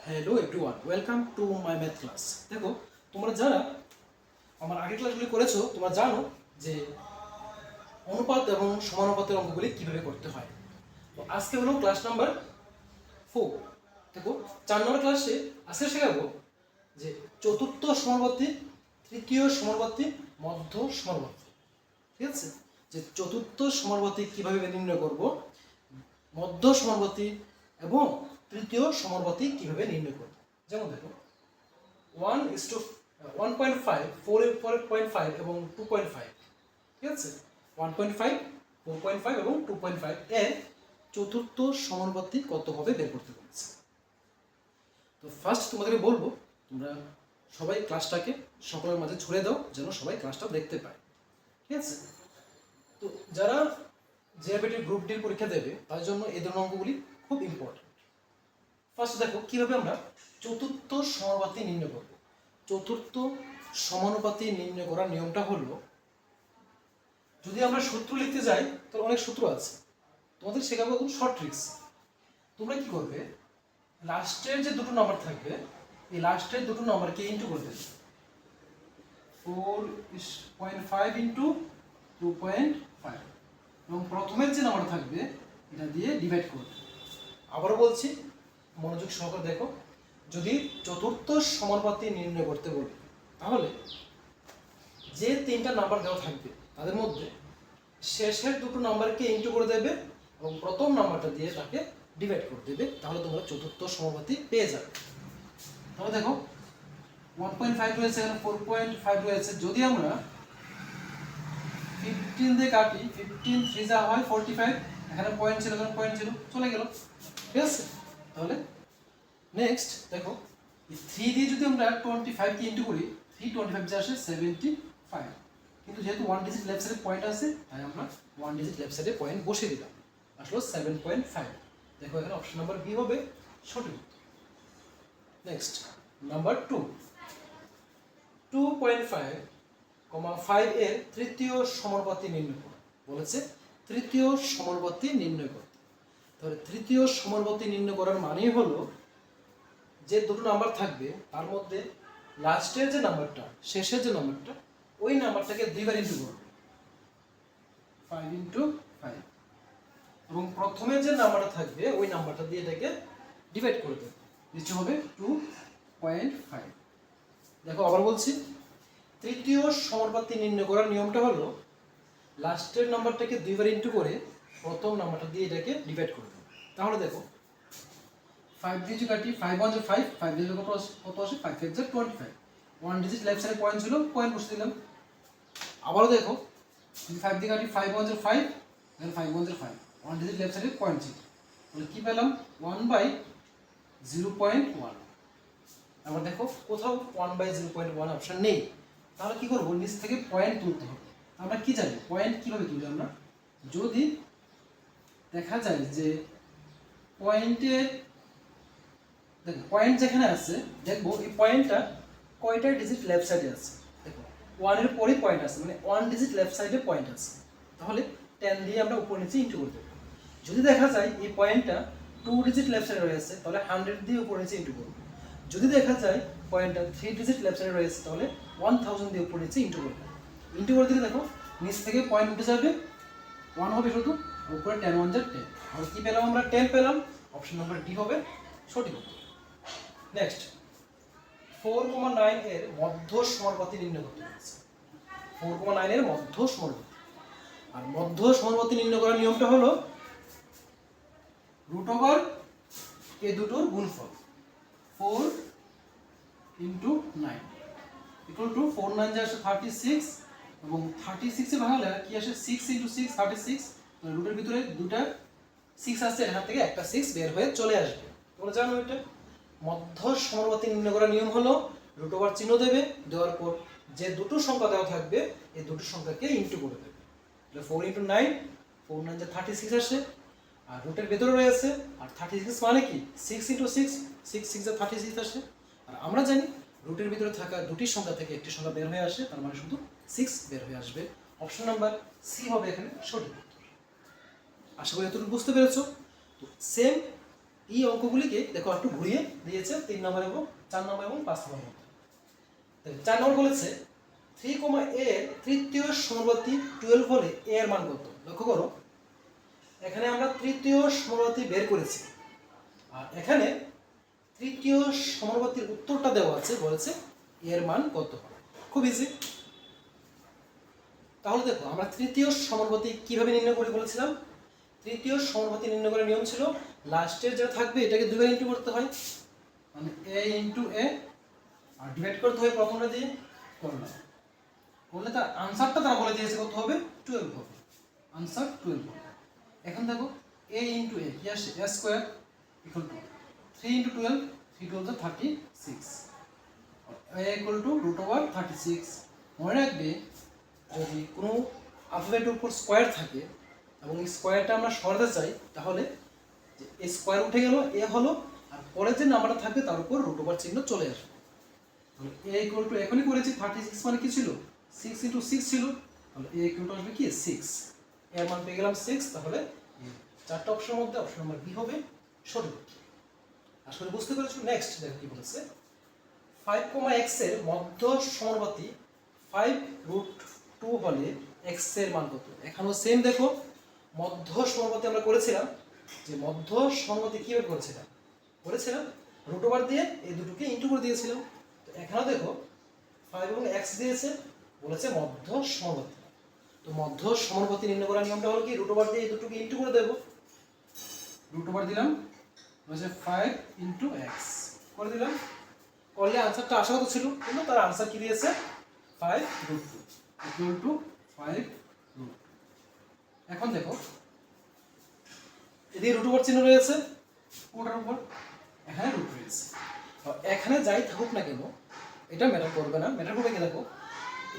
Hello everyone, welcome to my math class. দেখো, তোমরা যারা আমার আগের ক্লাসগুলি করেছো তোমরা জানো যে অনুপাত এবং সমানুপাতের অঙ্কগুলি কীভাবে করতে হয়। তো আজকে হলো ক্লাস নাম্বার 4। দেখো, 4 নম্বর ক্লাসে আজকে শেখাবো যে চতুর্থ সমানুপাতি, তৃতীয় সমানুপাতি, মধ্য সমানুপাতি। ঠিক আছে, যে চতুর্থ সমানুপাতি কীভাবে নির্ণয় করব, মধ্য সমানুপাতি এবং তৃতীয় সমানুপাতি কীভাবে নির্ণয় করব। যেমন দেখো 1:1.5, 4.5 এবং 2.5। ঠিক আছে, 1.5, 4.5 এবং 2.5 এর চতুর্থ সমানুপাতি কত হবে বের করতে বলেছে। তো ফার্স্ট তোমাদেরকে বলবো তোমরা সবাই ক্লাসটাকে সকলের মাঝে ছড়িয়ে দাও যেন সবাই ক্লাসটা দেখতে পায়। ঠিক আছে, তো যারা জিআরবিটি গ্রুপ ডির পরীক্ষা দেবে তাদের জন্য এই ধরনের অঙ্কগুলি খুব ইম্পর্টেন্ট। ফার্স্ট দেখো কিভাবে আমরা চতুর্থ সমানুপাতি নির্ণয় করব। চতুর্থ সমানুপাতি নির্ণয় করার নিয়মটা হলো, যদি আমরা সূত্র লিখতে যাই তাহলে অনেক সূত্র আছে, তোমাদের শেখাবো এখন শর্ট ট্রিক্স। তোমরা কি করবে, লাস্টের যে দুটো নাম্বার থাকবে এই লাস্টের দুটো নাম্বারকে ইন্টু করে দেবে। 4.5 ইন্টু 2.5 এবং প্রথমের যে নাম্বার থাকবে এটা দিয়ে ডিভাইড করবে। আবারও বলছি, মনোযোগ সহকারে দেখো, যদি চতুর্থ সমানুপাতি নির্ণয় করতে বলি তাহলে যে তিনটা নাম্বার দেওয়া থাকবে তাদের মধ্যে শেষের দুটো নাম্বারকে ইন্টু করে দেবে এবং প্রথম নাম্বারটা দিয়ে তাকে ডিভাইড করে দেবে, তাহলে তোমরা চতুর্থ সমানুপাতি পেয়ে যাবে। তাহলে দেখো 1.5 রয়েছে, এখানে 4.5 রয়েছে। যদি আমরা 15 দিয়ে কাটি, 15 3 যা হয় 45, এখানে পয়েন্ট ছিল, এখানে পয়েন্ট ছিল, চলে গেল। ঠিক আছে, তাহলে নেক্সট দেখো 3 দিয়ে যদি আমরা 25 কে ইন্টু করি, 3 25 যা আসে 75, কিন্তু যেহেতু 1 ডিজিট লেফট সাইডে পয়েন্ট আছে তাই আমরা 1 ডিজিট লেফট সাইডে পয়েন্ট বসিয়ে দিলাম, আসলে 7.5। দেখো এখানে অপশন নাম্বার বি হবে সঠিক উত্তর। নেক্সট নাম্বার 2, 2.5, 5 এর তৃতীয় সমানুপাতি নির্ণয় করো বলেছে। তৃতীয় সমানুপাতি নির্ণয় করতে, তাহলে তৃতীয় সমানুপাতি নির্ণয় করার মানেই হলো যে দুটো নাম্বার থাকবে তার মধ্যে লাস্টের যে নাম্বারটা, শেষের যে নাম্বারটা, ওই নাম্বারটাকে দুইবার ইন্টু করবে, 5 ইন্টু 5, এবং প্রথমে যে নাম্বারটা থাকবে ওই নাম্বারটা দিয়ে এটাকে ডিভাইড করে দেবে, নিচে হবে 2.5। দেখো আবার বলছি, তৃতীয় সমানুপাতি নির্ণয় করার নিয়মটা হলো লাস্টের নাম্বারটাকে দুইবার ইন্টু করে প্রথম নাম্বারটা দিয়ে এটাকে ডিভাইড করে দেবে। তাহলে দেখো 5 দিয়ে যদি কাটি, 5 1 5, 5 দিয়ে কত আসে 5 5 25, 1 ডিজিট লেফট সাইডে পয়েন্ট ছিল, পয়েন্ট বসে দিলাম। আবারও দেখো 5 দিয়ে কাটি, 5 1 5, দেন 5 1 5, 1 ডিজিট লেফট সাইডে পয়েন্ট ছিল, তাহলে কি পেলাম 1/0.1। আবার দেখো কোথাও 1/0.1 অপশন নেই, তাহলে কি করবো, নিচ থেকে পয়েন্ট তুলতে হবে। আমরা কি জানি পয়েন্ট কিভাবে তুলি, আমরা যদি দেখা যায় যে পয়েন্টের, দেখো পয়েন্ট যেখানে আছে, দেখবো এই পয়েন্টটা কয়টা ডিজিট লেফট সাইডে আছে। দেখো 1 এর পরেই পয়েন্ট আছে, মানে 1 ডিজিট লেফট সাইডে পয়েন্ট আছে, তাহলে 10 দিয়ে আমরা উপর নিচে ইন্টু করে দেবো। যদি দেখা যায় এই পয়েন্টটা 2 ডিজিট লেফট সাইডে রয়েছে তাহলে 100 দিয়ে উপর নিচে ইন্টু করবো। যদি দেখা যায় পয়েন্টটা 3 ডিজিট লেফট সাইডে রয়েছে তাহলে 1000 দিয়ে উপর নিচে ইন্টু করবো। ইন্টু করে দিলে দেখো নিচ থেকে পয়েন্ট উঠে যাবে, 1 হবে শুধু, উপরে 10 1 10। আর কি পেলাম আমরা, 10 পেলাম। অপশন নাম্বার ডি হবে সঠিক উত্তর। নেক্সট 4,9 এর মধ্য সমানুপাতি নির্ণয় করতে বলেছে। 4,9 এর মধ্য সমানুপাতি, আর মধ্য সমানুপাতি নির্ণয় করার নিয়মটা হলো √ওভার এই দুটোর গুণফল, 4 ইন্টু 9 ইকুয়াল টু 4 9 যা আসে 36, এবং 36 এ ভাঙলে কি আসে 6 ইন্টু 6 36, রুটের ভিতরে দুটা 6 আসছে, এখান থেকে একটা 6 বের হয়ে চলে আসবে। তোমরা জানো এটা মধ্য সমানুপাতি নির্ণয় করার নিয়ম হলো √ওভার চিহ্ন দেবে, দেওয়ার পর যে দুটো সংখ্যা দেওয়া থাকবে এই দুটো সংখ্যাকে ইন্টু করে দেবে। 4 ইন্টু 9, 4 9 যা 36 আসে, আর রুটের ভেতরে রয়েছে, আর 36 মানে কি 6 ইন্টু 6, 6 6 যা 36 আসে। আর আমরা জানি রুটের ভিতরে থাকা দুটি সংখ্যা থেকে একটি সংখ্যা বের হয়ে আসে, তার মানে শুধু 6 বের হয়ে আসবে। অপশন নাম্বার সি হবে এখানে সঠিক উত্তর। আশা করি এতটুকু বুঝতে পেরেছো। তো সেম এই অঙ্কগুলিকে দেখো একটু ঘুরিয়ে দিয়েছে 3 নম্বর এবং 4 নম্বর এবং 5 নম্বর মধ্যে। 4 নম্বর বলেছে 3, a এর তৃতীয় সমবর্তী 12 হলে a এর মান কত? লক্ষ্য করো এখানে আমরা তৃতীয় সমবর্তী বের করেছি, আর এখানে তৃতীয় সমবর্তীর উত্তরটা দেওয়া আছে, বলেছে a এর মান কত হবে। খুব ইজি। তাহলে দেখো আমরা তৃতীয় সমানুপাতি কিভাবে নির্ণয় করে বলেছিলাম, তৃতীয় সমানুপাতি নির্ণয় করার নিয়ম ছিল লাস্টের যেটা থাকবে এটাকে দুইবার ইনটু করতে হয়, মানে a ইনটু a, আর ডিভাইড করতে হয় প্রথমটা দিয়ে, করলাম, করলে তার আনসারটা তারা বলে দিয়েছে কত হবে, 12 হবে, আনসার 12 হবে। এখন দেখো a ইনটু a কি আসে, a square equal to 3 into 12, 3 12 36, a equal to √36। মনে রাখবে যদি কোনো আলফাবেটের উপর স্কোয়ার থাকে এবং এই স্কোয়ারটা আমরা সরাতে চাই, তাহলে যে এই স্কোয়ার উঠে গেল, এ হলো, আর পরে যে নাম্বারটা থাকবে তার উপর √, চিহ্ন চলে আসবে। তাহলে এ ইকুয়াল টু এখনই করেছি 36 মানে কি ছিল, 6 ইনটু 6 ছিল, তাহলে এ ইকুয়াল টু আসবে কি 6, এর মান পেয়ে গেলাম 6। তাহলে চারটা অপশনের মধ্যে অপশন নাম্বার বি হবে সঠিক। আসলে বুঝতে পেরেছো? নেক্সট দেখো কি বলেছে, 5, x এর মধ্য সমানুপাতি 5√2 হলে x এর মান কত? এখানেও সেম দেখো মধ্য সমানুপাতি আমরা করেছিলাম, যে মধ্য সমানুপাতি কিভাবে করেছিলাম, √, দিয়ে এই দুটোকে ইনটু করে দিয়েছিলাম। তো এখানে দেখো 5 এবং x দিয়েছে, বলেছে মধ্য সমানুপাতি। তো মধ্য সমানুপাতি নির্ণয় করার নিয়মটা হলো কি, √, দিয়ে এই দুটোকে ইনটু করে দেব, √, দিলাম, বলেছে 5 ইনটু x করে দিলাম, করলে আনসারটা আসার কথা ছিল, কিন্তু তার আনসার কি দিয়েছে 5√2 ইকুয়াল টু 5√2। এখন দেখো এদিকে √, চিহ্ন রয়েছে কোটার উপর, এখানে √ রয়েছে। এখানে যাই থাকুক না কেন এটা ম্যাটার করবে না, ম্যাটার করবে কি দেখো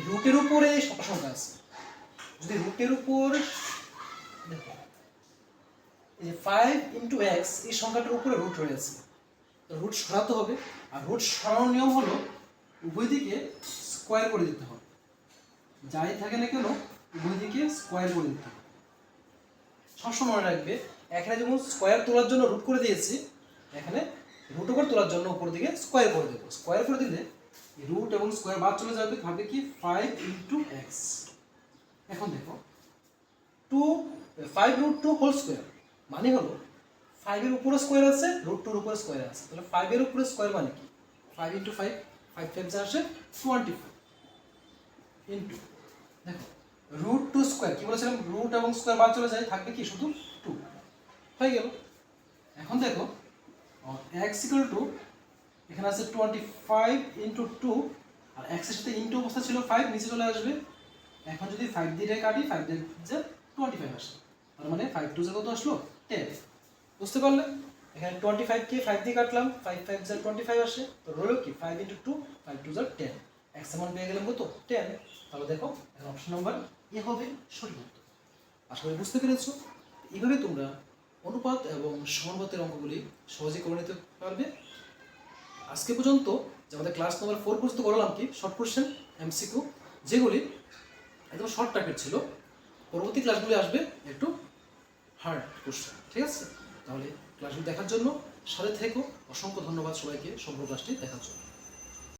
√এর উপরে সংখ্যা আছে, যদি √এর উপর দেখো এই যে 5 ইনটু x, এই সংখ্যাটার উপরে √ রয়েছে, তো √ সরাতে হবে, আর √ সরানোর নিয়ম হলো উভয় দিকে স্কোয়ার করে দিতে হবে, যাই থাকে না কেন উভয় দিকে স্কোয়ার করে দিতে হবে। সবসময় মনে রাখবে এখানে যেমন স্কোয়ার তোলার জন্য √ করে দিয়েছি, এখানে √, তোলার জন্য উপর দিকে স্কোয়ার করে দেবো। স্কোয়ার করে দিলে √ এবং স্কোয়ার বাদ চলে যাবে, থাকবে কি 5 ইনটু x। এখন দেখো 5√2 হোল স্কোয়ার মানে হলো 5 এর উপরে স্কোয়ার আছে, √2 এর উপরে স্কোয়ার আছে, তাহলে 5 এর উপরে স্কোয়ার মানে কি 5 ইনটু 5, 5 5 যা আসে 25 ইনটু দেখো √2 স্কোয়ার, কি বলেছিলাম √ এবং স্কোয়ার বাদ চলে যায়, থাকবে কি শুধু 2 হয়ে গেল। এখন দেখো x ইকুয়াল টু এখানে আছে 25 ইনটু 2, আর x এর সাথে ইনটু অবস্থা ছিল 5, নিচে চলে আসবে। এখন যদি 5 দিয়ে কাটি, 5 দিয়ে যে 25 আসে, তার মানে 5 2 কত আসলো 10। বুঝতে পারলে? এখানে 25 কে 5 দিয়ে কাটলাম, 5 5 যা 25 আসে, তো রইল কি 5 ইনটু 2, 5 2 যা 10, x এর মান পেয়ে গেলাম কত 10। তাহলে দেখো এখন অপশন নাম্বার এ হবে সঠিক উত্তর। আশা করি বুঝতে পেরেছো। এইভাবে তোমরা অনুপাত এবং সমানুপাতের অঙ্কগুলি সহজে করে নিতে পারবে। আজকে পর্যন্ত যে আমাদের ক্লাস নাম্বার 4 পর্যন্ত করলাম কি শর্ট কোশ্চেন এমসিকিউ, যেগুলি একদম শর্ট টাইপের ছিল। পরবর্তী ক্লাসগুলি আসবে একটু হার্ড কোশ্চেন, ঠিক আছে? তাহলে ক্লাসগুলি দেখার জন্য সাথে থেকো। অসংখ্য ধন্যবাদ সবাইকে সম্পূর্ণ ক্লাসটি দেখার জন্য।